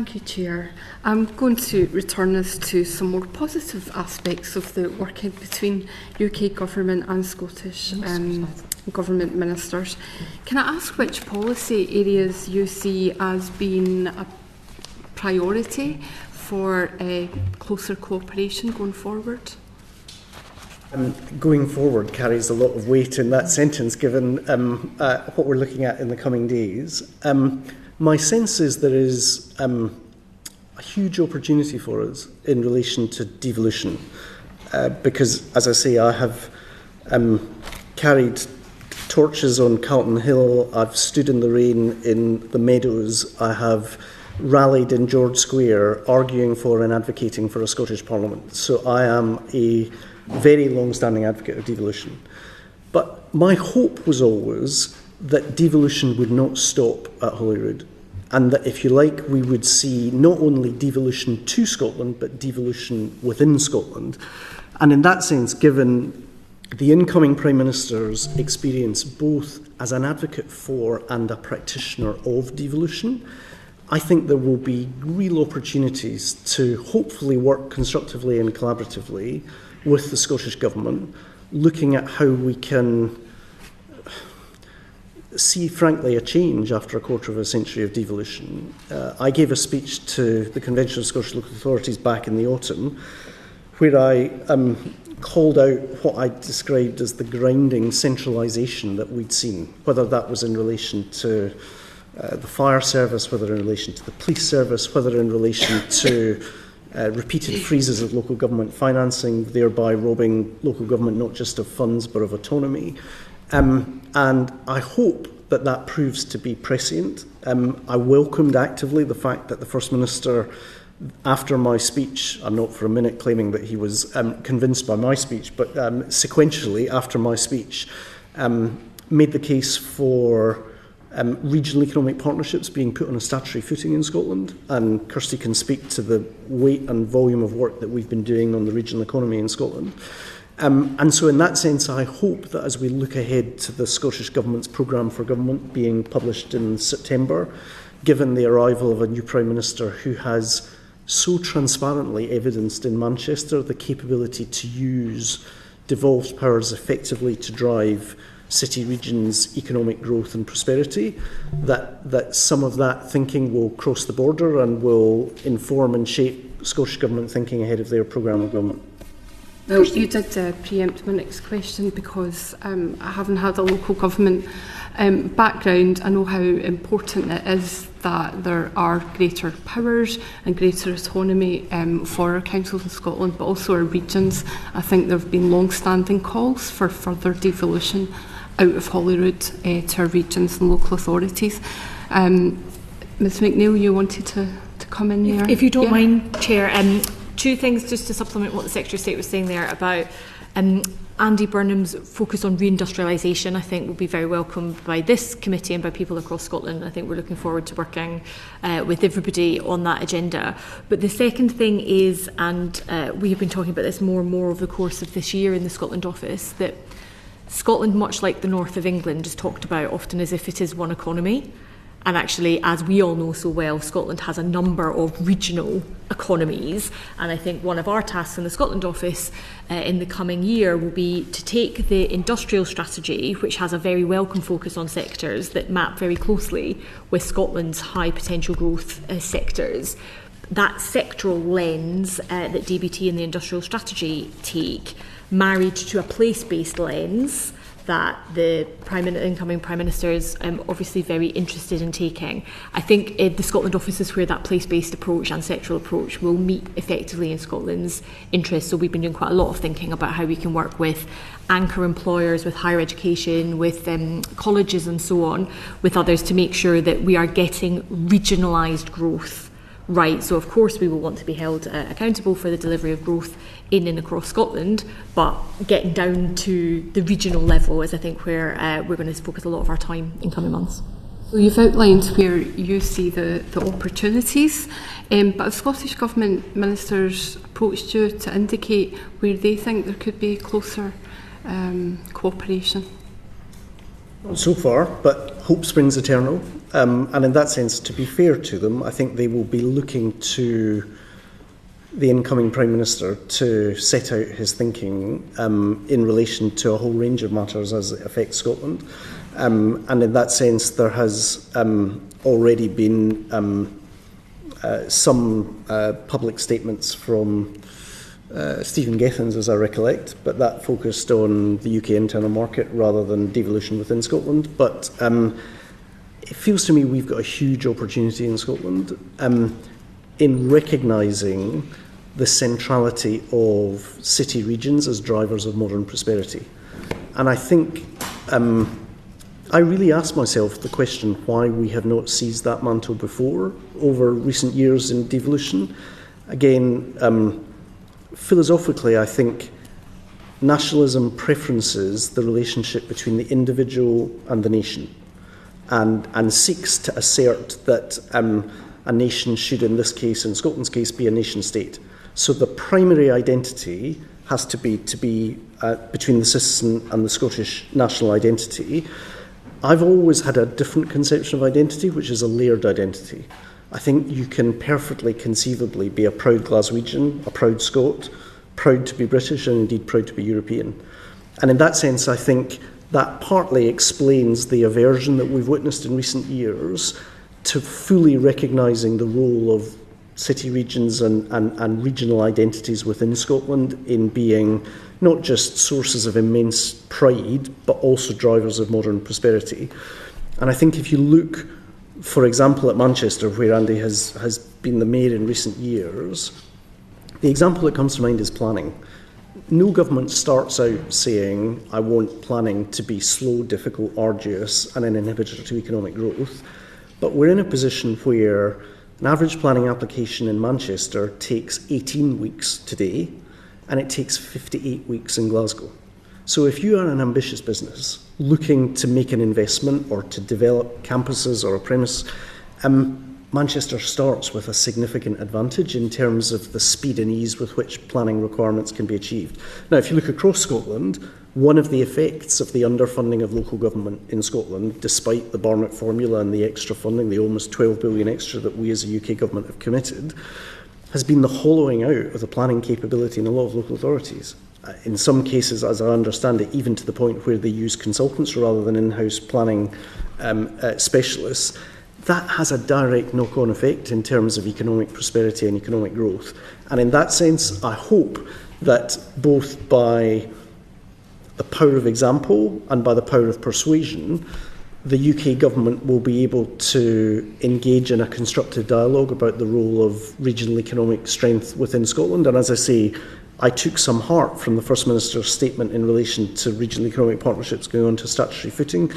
Thank you, Chair. I'm going to return us to some more positive aspects of the working between UK Government and Scottish Government ministers. Can I ask which policy areas you see as being a priority for closer cooperation going forward? Going forward carries a lot of weight in that sentence, given what we're looking at in the coming days. My sense is there is a huge opportunity for us in relation to devolution, because, as I say, I have carried torches on Calton Hill, I've stood in the rain in the Meadows, I have rallied in George Square arguing for and advocating for a Scottish Parliament. So I am a very long-standing advocate of devolution. But my hope was always that devolution would not stop at Holyrood, and that, if you like, we would see not only devolution to Scotland, but devolution within Scotland. And in that sense, given the incoming Prime Minister's experience both as an advocate for and a practitioner of devolution, I think there will be real opportunities to hopefully work constructively and collaboratively with the Scottish Government, looking at how we can see, frankly, a change after a quarter of a century of devolution. I gave a speech to the Convention of Scottish Local Authorities back in the autumn, where I called out what I described as the grinding centralisation that we'd seen, whether that was in relation to the fire service, whether in relation to the police service, whether in relation to repeated freezes of local government financing, thereby robbing local government not just of funds but of autonomy. And I hope that that proves to be prescient. I welcomed actively the fact that the First Minister, after my speech, I'm not for a minute claiming that he was convinced by my speech, but sequentially after my speech, made the case for regional economic partnerships being put on a statutory footing in Scotland, and Kirsty can speak to the weight and volume of work that we've been doing on the regional economy in Scotland. And so in that sense, I hope that as we look ahead to the Scottish Government's programme for government being published in September, given the arrival of a new Prime Minister who has so transparently evidenced in Manchester the capability to use devolved powers effectively to drive city regions' economic growth and prosperity, that some of that thinking will cross the border and will inform and shape Scottish Government thinking ahead of their programme of government. Well, you did preempt my next question, because I haven't had a local government background. I know how important it is that there are greater powers and greater autonomy for our councils in Scotland, but also our regions. I think there have been long-standing calls for further devolution out of Holyrood to our regions and local authorities. Ms McNeill, you wanted to come in there? If you don't mind, Chair. Two things just to supplement what the Secretary of State was saying there about Andy Burnham's focus on reindustrialisation. I think will be very welcomed by this committee and by people across Scotland. I think we're looking forward to working with everybody on that agenda. But the second thing is, and we have been talking about this more and more over the course of this year in the Scotland office, that Scotland, much like the north of England, is talked about often as if it is one economy. And actually, as we all know so well, Scotland has a number of regional economies. And I think one of our tasks in the Scotland office in the coming year will be to take the industrial strategy, which has a very welcome focus on sectors that map very closely with Scotland's high potential growth sectors. That sectoral lens that DBT and the industrial strategy take, married to a place-based lens that the incoming Prime Minister is obviously very interested in taking. I think the Scotland office is where that place-based approach and sectoral approach will meet effectively in Scotland's interests. So we've been doing quite a lot of thinking about how we can work with anchor employers, with higher education, with colleges and so on, with others, to make sure that we are getting regionalised growth right. So of course we will want to be held accountable for the delivery of growth in and across Scotland, but getting down to the regional level is, I think, where we're going to focus a lot of our time in coming months. So you've outlined where you see the opportunities, but have Scottish Government ministers approached you to indicate where they think there could be closer cooperation? Not so far, but hope springs eternal. And in that sense, to be fair to them, I think they will be looking to the incoming Prime Minister to set out his thinking in relation to a whole range of matters as it affects Scotland. And in that sense, there has already been some public statements from Stephen Gethins, as I recollect, but that focused on the UK internal market rather than devolution within Scotland. But it feels to me we've got a huge opportunity in Scotland in recognising the centrality of city regions as drivers of modern prosperity. And I think I really ask myself the question why we have not seized that mantle before over recent years in devolution. Again, philosophically, I think nationalism preferences the relationship between the individual and the nation and seeks to assert that a nation should, in this case, in Scotland's case, be a nation state. So the primary identity has to be between the citizen and the Scottish national identity. I've always had a different conception of identity, which is a layered identity. I think you can perfectly conceivably be a proud Glaswegian, a proud Scot, proud to be British, and indeed proud to be European. And in that sense, I think that partly explains the aversion that we've witnessed in recent years to fully recognising the role of city regions and regional identities within Scotland in being not just sources of immense pride, but also drivers of modern prosperity. And I think if you look, for example, at Manchester, where Andy has been the mayor in recent years, the example that comes to mind is planning. No government starts out saying, I want planning to be slow, difficult, arduous, and an inhibitor to economic growth. But we're in a position where an average planning application in Manchester takes 18 weeks today, and it takes 58 weeks in Glasgow. So if you are an ambitious business looking to make an investment or to develop campuses or a premise, Manchester starts with a significant advantage in terms of the speed and ease with which planning requirements can be achieved. Now, if you look across Scotland, one of the effects of the underfunding of local government in Scotland, despite the Barnett formula and the extra funding, the almost 12 billion extra that we as a UK government have committed, has been the hollowing out of the planning capability in a lot of local authorities. In some cases, as I understand it, even to the point where they use consultants rather than in-house planning specialists. That has a direct knock-on effect in terms of economic prosperity and economic growth. And in that sense, I hope that both by the power of example and by the power of persuasion, the UK government will be able to engage in a constructive dialogue about the role of regional economic strength within Scotland. And as I say, I took some heart from the First Minister's statement in relation to regional economic partnerships going on to statutory footing.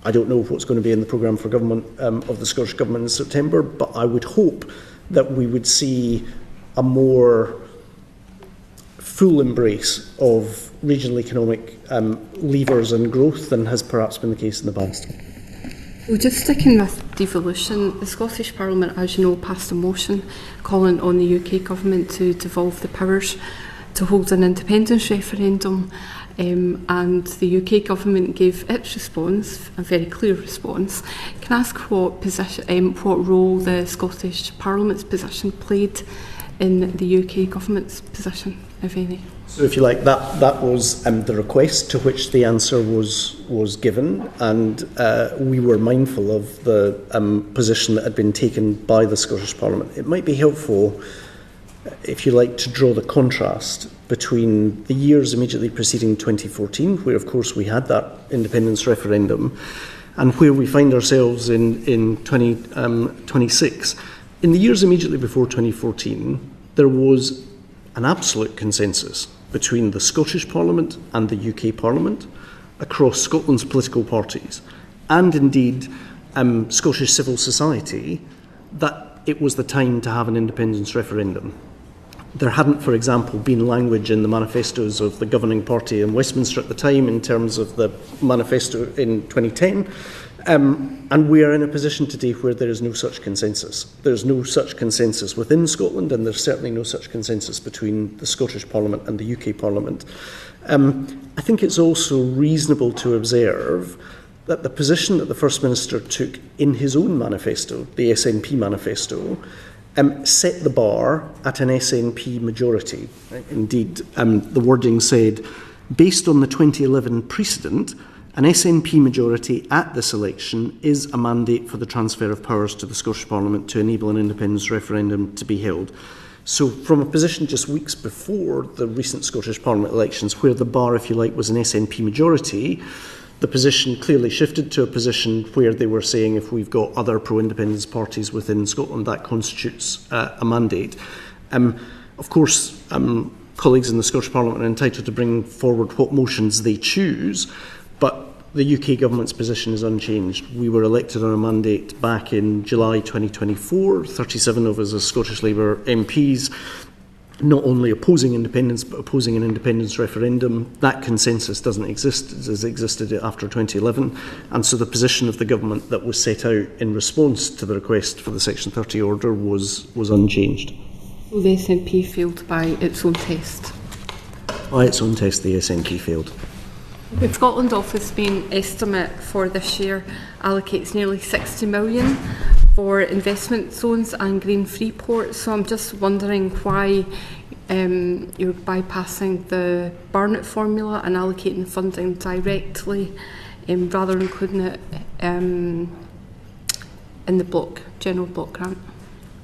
I don't know what's going to be in the programme for government of the Scottish Government in September, but I would hope that we would see a more full embrace of regional economic levers and growth than has perhaps been the case in the past. Well, just sticking with devolution, the Scottish Parliament, as you know, passed a motion calling on the UK Government to devolve the powers to hold an independence referendum. And the UK Government gave its response, a very clear response. Can I ask what role the Scottish Parliament's position played in the UK Government's position, if any? So if you like, that was the request to which the answer was given, and we were mindful of the position that had been taken by the Scottish Parliament. It might be helpful, if you like, to draw the contrast between the years immediately preceding 2014, where of course we had that independence referendum, and where we find ourselves in 2026. In the years immediately before 2014, there was an absolute consensus between the Scottish Parliament and the UK Parliament across Scotland's political parties, and indeed Scottish civil society, that it was the time to have an independence referendum. There hadn't, for example, been language in the manifestos of the governing party in Westminster at the time in terms of the manifesto in 2010. And we are in a position today where there is no such consensus. There's no such consensus within Scotland, and there's certainly no such consensus between the Scottish Parliament and the UK Parliament. I think it's also reasonable to observe that the position that the First Minister took in his own manifesto, the SNP manifesto, set the bar at an SNP majority. Indeed, the wording said, based on the 2011 precedent, an SNP majority at this election is a mandate for the transfer of powers to the Scottish Parliament to enable an independence referendum to be held. So from a position just weeks before the recent Scottish Parliament elections, where the bar, if you like, was an SNP majority, the position clearly shifted to a position where they were saying if we've got other pro-independence parties within Scotland, that constitutes a mandate. Of course, colleagues in the Scottish Parliament are entitled to bring forward what motions they choose, but the UK government's position is unchanged. We were elected on a mandate back in July 2024, 37 of us as Scottish Labour MPs, not only opposing independence, but opposing an independence referendum. That consensus doesn't exist as existed after 2011. And so the position of the government that was set out in response to the request for the Section 30 order was unchanged. So the SNP failed by its own test? By its own test, the SNP failed. The Scotland Office main estimate for this year allocates nearly 60 million for investment zones and green free ports. So I'm just wondering why you're bypassing the Barnett formula and allocating funding directly rather than including it in the general block grant.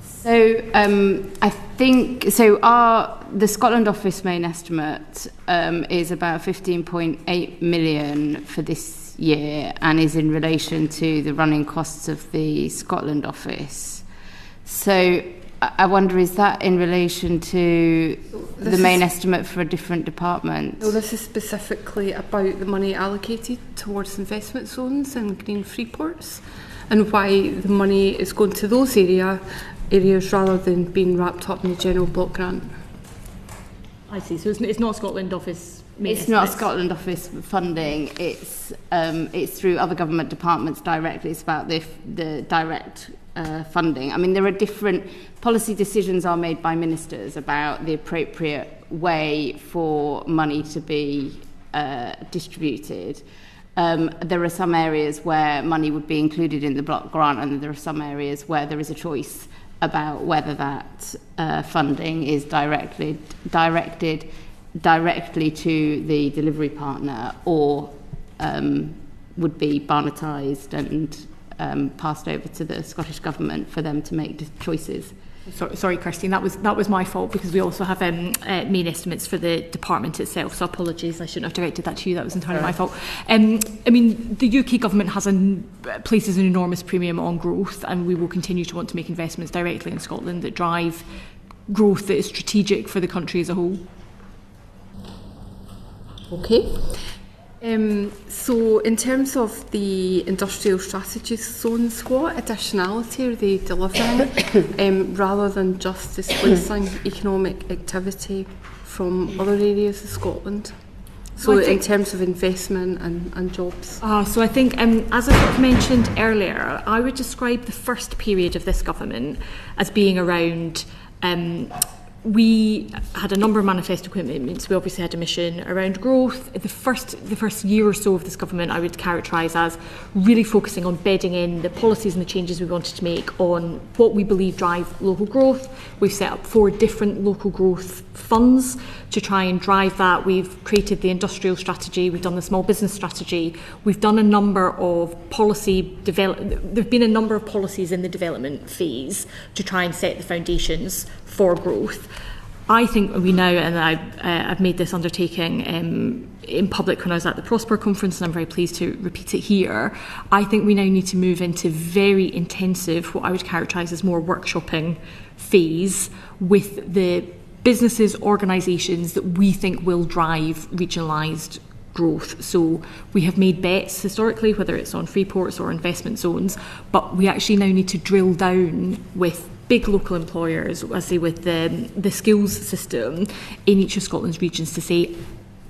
So I think the Scotland Office main estimate is about 15.8 million for this year and is in relation to the running costs of the Scotland Office. So I wonder, is that in relation to the main estimate for a different department? No, this is specifically about the money allocated towards investment zones and green free ports and why the money is going to those areas rather than being wrapped up in the general block grant. I see. So it's not Scotland Office. It's not Scotland Office funding. It's through other government departments directly. It's about the direct funding. I mean, there are different policy decisions are made by ministers about the appropriate way for money to be distributed. There are some areas where money would be included in the block grant, and there are some areas where there is a choice about whether that funding is directed directly to the delivery partner or would be Barnettised and passed over to the Scottish Government for them to make choices. Sorry, Kirsteen, that was my fault because we also have main estimates for the department itself. So apologies, I shouldn't have directed that to you. That was entirely my fault. I mean, the UK government places an enormous premium on growth, and we will continue to want to make investments directly in Scotland that drive growth that is strategic for the country as a whole. Okay. So in terms of the industrial strategy zones, what additionality are they delivering rather than just displacing economic activity from other areas of Scotland? So in terms of investment and jobs? So I think, as I mentioned earlier, I would describe the first period of this government as being around we had a number of manifesto commitments. We obviously had a mission around growth. The first year or so of this government I would characterise as really focusing on bedding in the policies and the changes we wanted to make on what we believe drive local growth. We've set up 4 different local growth funds to try and drive that. We've created the industrial strategy. We've done the small business strategy. We've done a number of policy development. There have been a number of policies in the development phase to try and set the foundations for growth. I think we now, and I've made this undertaking in public when I was at the Prosper conference, and I'm very pleased to repeat it here, I think we now need to move into very intensive, what I would characterise as more workshopping phase with the businesses, organisations that we think will drive regionalised growth. So we have made bets historically, whether it's on free ports or investment zones, but we actually now need to drill down with big local employers, I say with the skills system in each of Scotland's regions to say,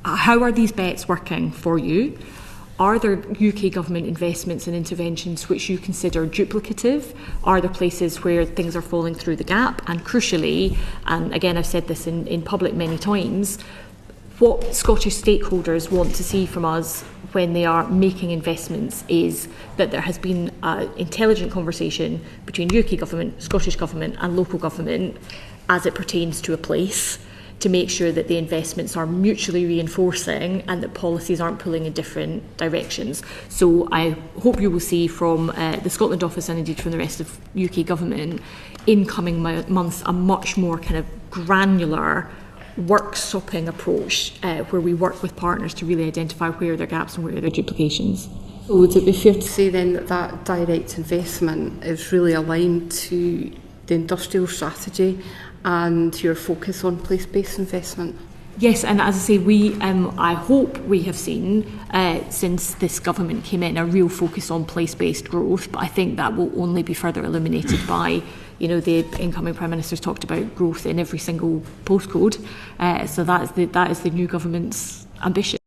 how are these bets working for you? Are there UK government investments and interventions which you consider duplicative? Are there places where things are falling through the gap? And crucially, and again I've said this in public many times, what Scottish stakeholders want to see from us when they are making investments is that there has been an intelligent conversation between UK government, Scottish government and local government as it pertains to a place, to make sure that the investments are mutually reinforcing and that policies aren't pulling in different directions. So I hope you will see from the Scotland Office and indeed from the rest of UK government in coming months a much more kind of granular workshopping approach where we work with partners to really identify where there are gaps and where there are duplications. So would it be fair to say then that that direct investment is really aligned to the industrial strategy and your focus on place-based investment? Yes, and as I say, I hope we have seen since this government came in a real focus on place-based growth, but I think that will only be further illuminated by, the incoming Prime Minister's talked about growth in every single postcode. So that is the new government's ambition.